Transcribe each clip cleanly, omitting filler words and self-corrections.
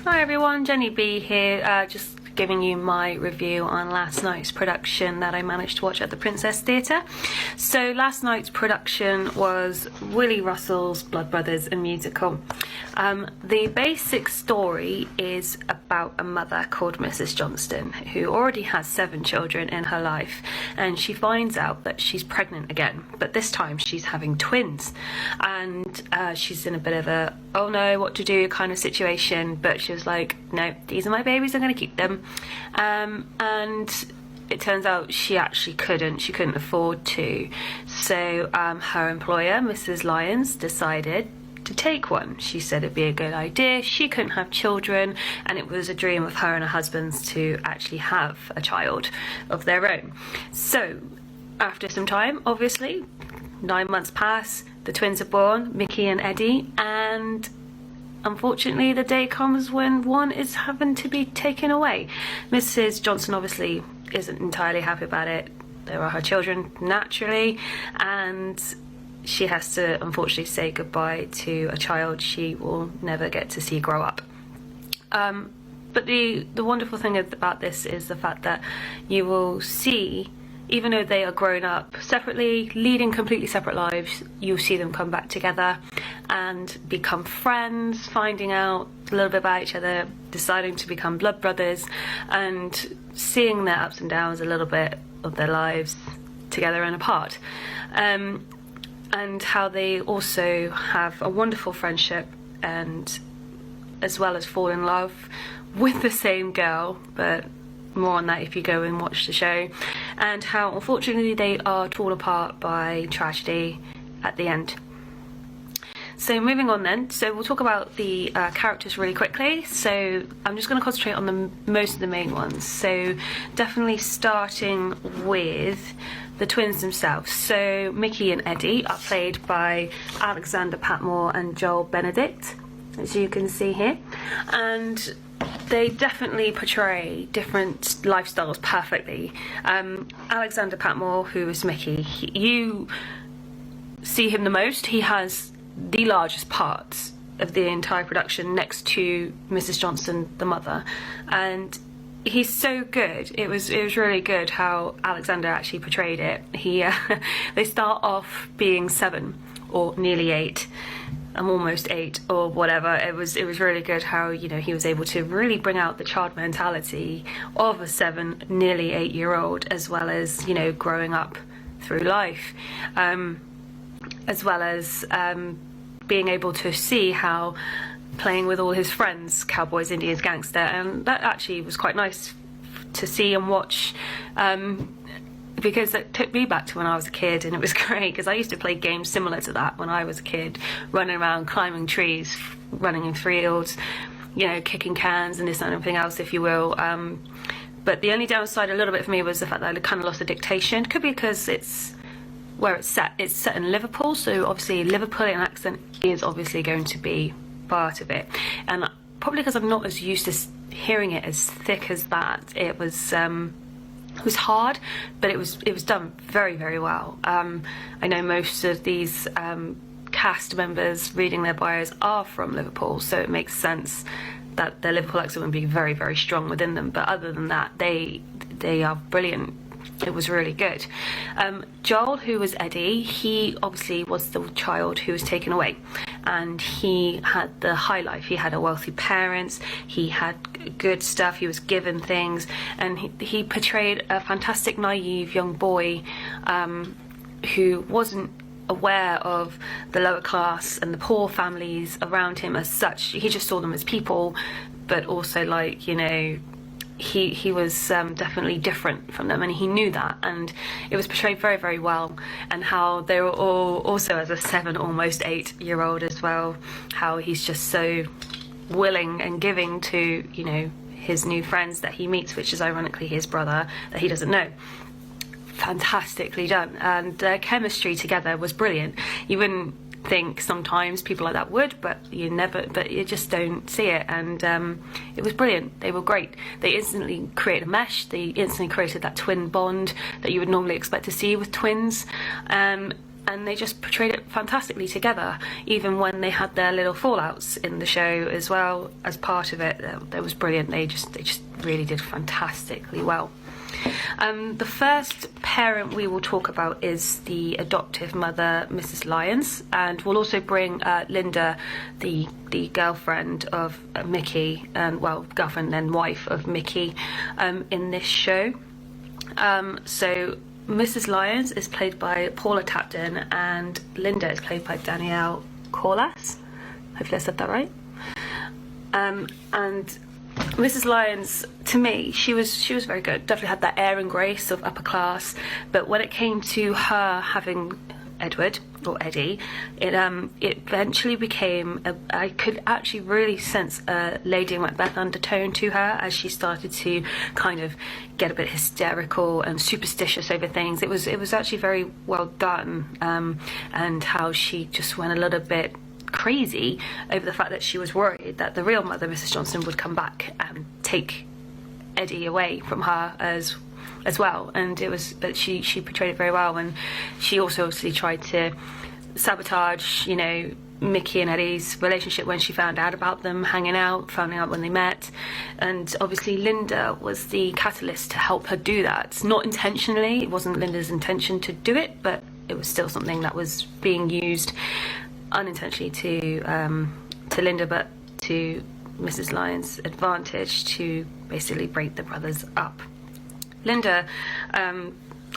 Hi everyone, Jenny B here, just giving you my review on last night's production that I managed to watch at the Princess Theatre. So last night's production was Willie Russell's Blood Brothers, a musical. The basic story is about a mother called Mrs. Johnston who already has 7 children in her life, and she finds out that she's pregnant again, but this time she's having twins, and she's in a bit of a oh no, what to do kind of situation, but she was like, no, these are my babies, I'm going to keep them. And it turns out she actually couldn't afford to, so her employer, Mrs. Lyons, decided to take one. She said it'd be a good idea, she couldn't have children, and it was a dream of her and her husband's to actually have a child of their own. So after some time, obviously 9 months pass, the twins are born, Mickey and Eddie, and unfortunately the day comes when one is having to be taken away. Mrs. Johnson obviously isn't entirely happy about it. There are her children naturally, and she has to unfortunately say goodbye to a child she will never get to see grow up. But the wonderful thing about this is the fact that you will see, even though they are grown up separately, leading completely separate lives, you'll see them come back together and become friends, finding out a little bit about each other, deciding to become blood brothers, and seeing their ups and downs, a little bit of their lives together and apart. And how they also have a wonderful friendship, and as well as fall in love with the same girl, but more on that if you go and watch the show, and how unfortunately they are torn apart by tragedy at the end. So moving on then, so we'll talk about the characters really quickly. So I'm just going to concentrate on most of the main ones. So definitely starting with the twins themselves. So Mickey and Eddie are played by Alexander Patmore and Joel Benedict, as you can see here, and they definitely portray different lifestyles perfectly. Alexander Patmore, who is Mickey, you see him the most. He has the largest parts of the entire production next to Mrs. Johnson, the mother, and he's so good. It was really good how Alexander actually portrayed it. They start off being 7 or nearly 8. I'm almost 8 or whatever. It was really good how, you know, he was able to really bring out the child mentality of a 7, nearly 8-year-old, as well as, you know, growing up through life, as well as being able to see how playing with all his friends, cowboys, Indians, gangster, and that actually was quite nice to see and watch, because it took me back to when I was a kid, and it was great because I used to play games similar to that when I was a kid, running around, climbing trees, running in fields, you know, kicking cans and this and everything else, if you will. But the only downside a little bit for me was the fact that I kind of lost the dictation. Could be because it's where it's set. It's set in Liverpool, so obviously Liverpoolian accent is obviously going to be part of it, and probably because I'm not as used to hearing it as thick as that, it was hard, but it was done very, very well. I know most of these cast members reading their bios are from Liverpool, so it makes sense that their Liverpool accent would be very, very strong within them, but other than that, they are brilliant. It was really good. Joel, who was Eddie, he obviously was the child who was taken away, and he had the high life. He had a wealthy parents, he had good stuff, he was given things, and he portrayed a fantastic naive young boy who wasn't aware of the lower class and the poor families around him as such. He just saw them as people, but also, like, you know, he was definitely different from them, and he knew that, and it was portrayed very, very well. And how they were all also, as a 7, almost 8-year-old as well, how he's just so willing and giving to, you know, his new friends that he meets, which is ironically his brother that he doesn't know. Fantastically done, and their chemistry together was brilliant. You wouldn't think sometimes people like that would, but you just don't see it, and it was brilliant. They were great. They instantly created a mesh. They instantly created that twin bond that you would normally expect to see with twins, and they just portrayed it fantastically together, even when they had their little fallouts in the show as well as part of it. That was brilliant. They just really did fantastically well. The first parent we will talk about is the adoptive mother, Mrs. Lyons, and we'll also bring Linda, the girlfriend of Mickey, and girlfriend and wife of Mickey, in this show. So Mrs. Lyons is played by Paula Tapton, and Linda is played by Danielle Corlas. Hopefully I said that right. And Mrs. Lyons, to me, she was very good. Definitely had that air and grace of upper class. But when it came to her having Edward, or Eddie, it eventually became I could actually really sense a Lady Macbeth undertone to her as she started to kind of get a bit hysterical and superstitious over things. It was actually very well done, and how she just went a little bit crazy over the fact that she was worried that the real mother, Mrs. Johnson, would come back and take Eddie away from her as well. And but she portrayed it very well, and she also obviously tried to sabotage, Mickey and Eddie's relationship when she found out about them finding out when they met. And obviously Linda was the catalyst to help her do that. Not intentionally, it wasn't Linda's intention to do it, but it was still something that was being used unintentionally to Linda, but to Mrs. Lyons' advantage to basically break the brothers up. Linda,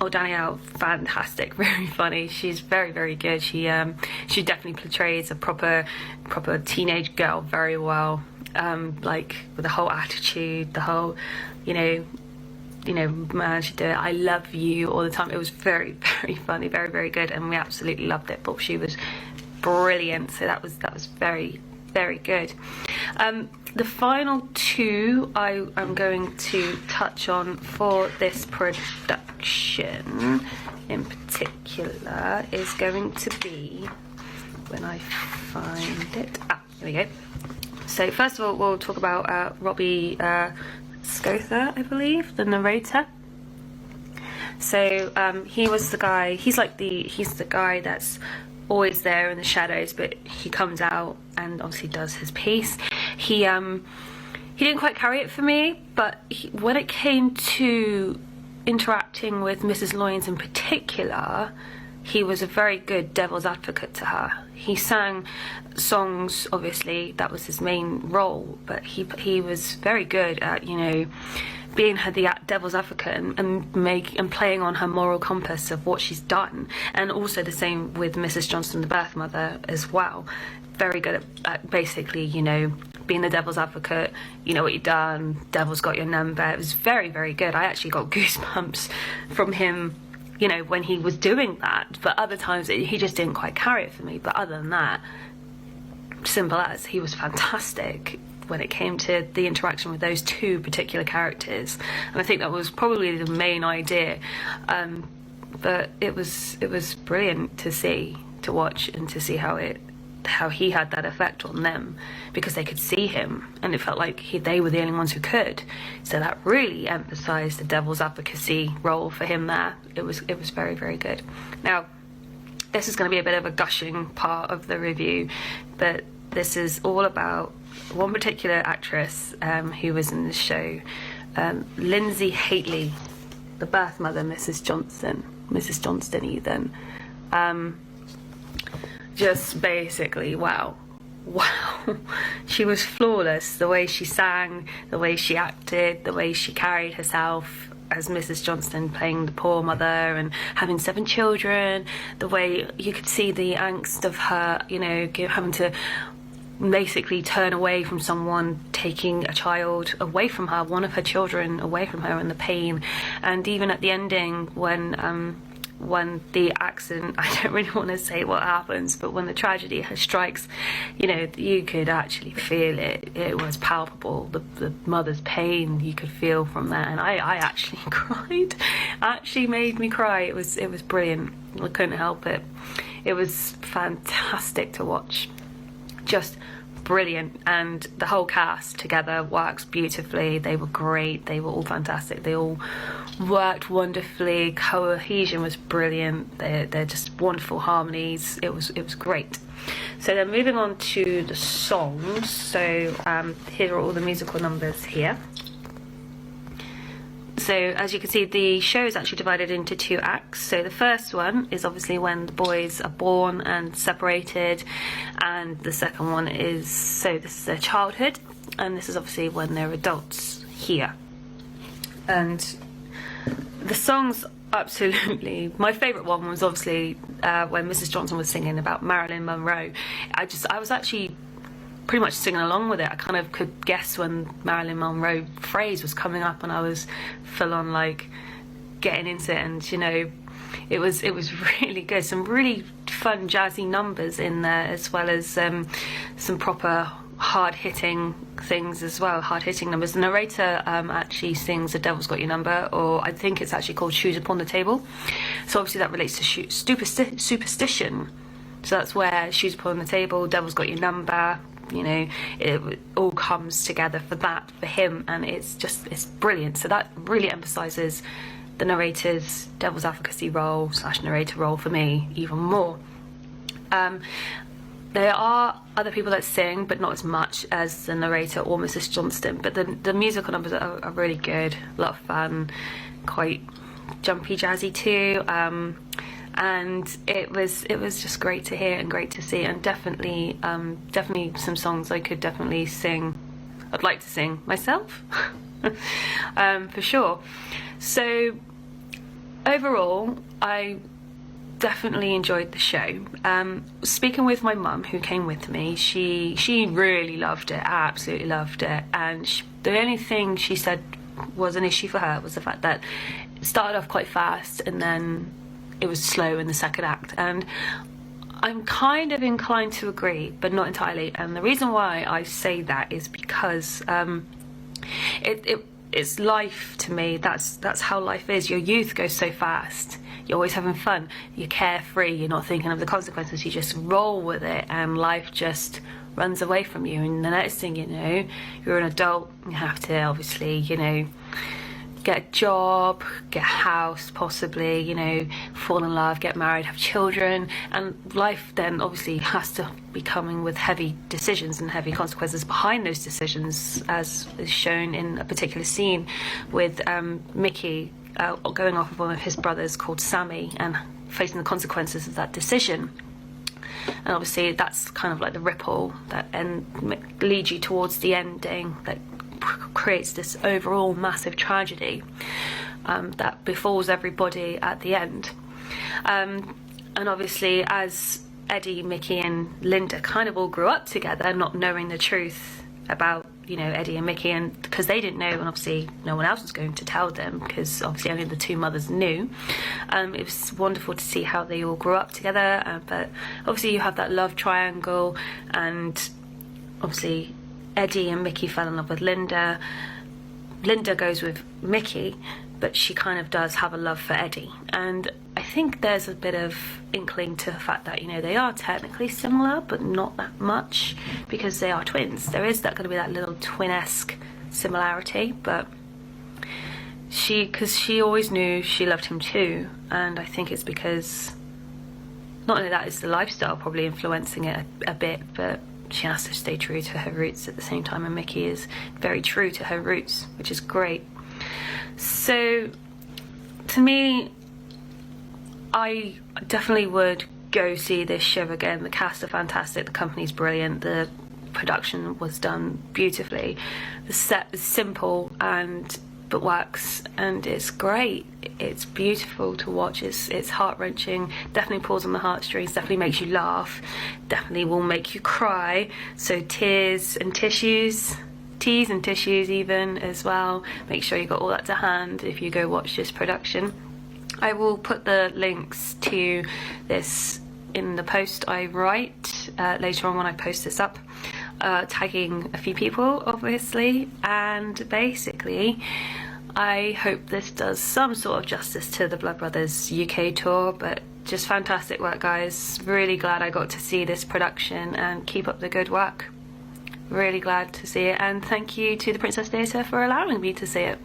or Danielle, fantastic, very funny. She's very, very good. She definitely portrays a proper teenage girl very well. Like with the whole attitude, the whole, man, she did it. I love you all the time. It was very, very funny, very, very good, and we absolutely loved it. But she was brilliant, so that was very, very good. The final two I am going to touch on for this production in particular is going to be, when I find it, here we go. So first of all, we'll talk about Robbie Skerritt, I believe, the narrator. So he was the guy. He's the guy that's always there in the shadows, but he comes out and obviously does his piece. He didn't quite carry it for me, but when it came to interacting with Mrs. Lyons in particular, he was a very good devil's advocate to her. He sang songs, obviously, that was his main role, but he was very good at, being her the devil's advocate and playing on her moral compass of what she's done. And also the same with Mrs. Johnson, the birth mother, as well. Very good at basically, being the devil's advocate. You know what you've done, devil's got your number. It was very, very good. I actually got goosebumps from him, when he was doing that. But other times he just didn't quite carry it for me. But other than that, simple as, he was fantastic when it came to the interaction with those two particular characters. And I think that was probably the main idea. But it was brilliant to watch and to see how he had that effect on them, because they could see him and it felt like they were the only ones who could. So that really emphasized the devil's advocacy role for him there. It was very, very good. Now, this is going to be a bit of a gushing part of the review, but this is all about one particular actress who was in the show, Lindsay Hateley, the birth mother, Mrs. Johnston Ethan. Just basically, wow. She was flawless. The way she sang, the way she acted, the way she carried herself as Mrs. Johnston, playing the poor mother and having 7 children, the way you could see the angst of her, having to basically turn away from someone, taking a child away from her, one of her children away from her, and the pain. And even at the ending, when the accident, I don't really want to say what happens, but when the tragedy strikes, you could actually feel it. It was palpable. The mother's pain you could feel from that, and I actually cried. Actually made me cry. It was brilliant. I couldn't help it. It was fantastic to watch. Just brilliant, and the whole cast together works beautifully. They were great, they were all fantastic, they all worked wonderfully, cohesion was brilliant, they're just wonderful harmonies. It was great. So then moving on to the songs, so here are all the musical numbers here. So as you can see, the show is actually divided into 2 acts. So the first one is obviously when the boys are born and separated, and the second one is, so this is their childhood, and this is obviously when they're adults here. And the songs, absolutely, my favourite one was obviously when Mrs. Johnson was singing about Marilyn Monroe. I was actually pretty much singing along with it. I kind of could guess when Marilyn Monroe phrase was coming up, and I was full on like getting into it, and you know, it was really good. Some really fun jazzy numbers in there, as well as some proper hard-hitting things as well, hard-hitting numbers. The narrator actually sings The Devil's Got Your Number, or I think it's actually called Shoes Upon the Table. So obviously that relates to superstition. So that's where Shoes Upon the Table, Devil's Got Your Number, you know, it all comes together for him, and it's brilliant. So that really emphasises the narrator's devil's advocacy role / narrator role for me even more. There are other people that sing, but not as much as the narrator or Mrs. Johnston, but the musical numbers are really good, a lot of fun, quite jumpy, jazzy too. And it was just great to hear and great to see, and definitely some songs I could definitely sing. I'd like to sing myself, for sure. So overall, I definitely enjoyed the show. Speaking with my mum, who came with me, she really loved it, absolutely loved it, and the only thing she said was an issue for her was the fact that it started off quite fast and then it was slow in the second act, and I'm kind of inclined to agree, but not entirely. And the reason why I say that is because it's life to me. That's how life is. Your youth goes so fast. You're always having fun. You're carefree. You're not thinking of the consequences. You just roll with it, and life just runs away from you. And the next thing you know, you're an adult. You have to obviously, you know, get a job, get a house, possibly, you know, fall in love, get married, have children, and life then obviously has to be coming with heavy decisions and heavy consequences behind those decisions, as is shown in a particular scene with Mickey going off with one of his brothers called Sammy and facing the consequences of that decision. And obviously that's kind of like the ripple that leads you towards the ending that creates this overall massive tragedy that befalls everybody at the end. And obviously, as Eddie, Mickey and Linda kind of all grew up together, not knowing the truth about, you know, Eddie and Mickey, and because they didn't know, and obviously no one else was going to tell them, because obviously only the two mothers knew. It was wonderful to see how they all grew up together, but obviously you have that love triangle, and obviously Eddie and Mickey fell in love with Linda. Linda goes with Mickey, but she kind of does have a love for Eddie. And I think there's a bit of inkling to the fact that, you know, they are technically similar, but not that much, because they are twins. There is going to be that little twin-esque similarity, but because she always knew she loved him too, and I think it's because not only that, it's the lifestyle probably influencing it a bit, but she has to stay true to her roots at the same time, and Mickey is very true to her roots, which is great. So to me, I definitely would go see this show again. The cast are fantastic, the company's brilliant, the production was done beautifully, the set is simple but works, and it's great. It's beautiful to watch. It's heart-wrenching, definitely pulls on the heartstrings, definitely makes you laugh, definitely will make you cry. So tears and tissues even as well. Make sure you got all that to hand if you go watch this production. I will put the links to this in the post I write later on when I post this up, tagging a few people obviously, and basically I hope this does some sort of justice to the Blood Brothers UK tour. But just fantastic work, guys. Really glad I got to see this production, and keep up the good work. Really glad to see it, and thank you to the Princess Theatre for allowing me to see it.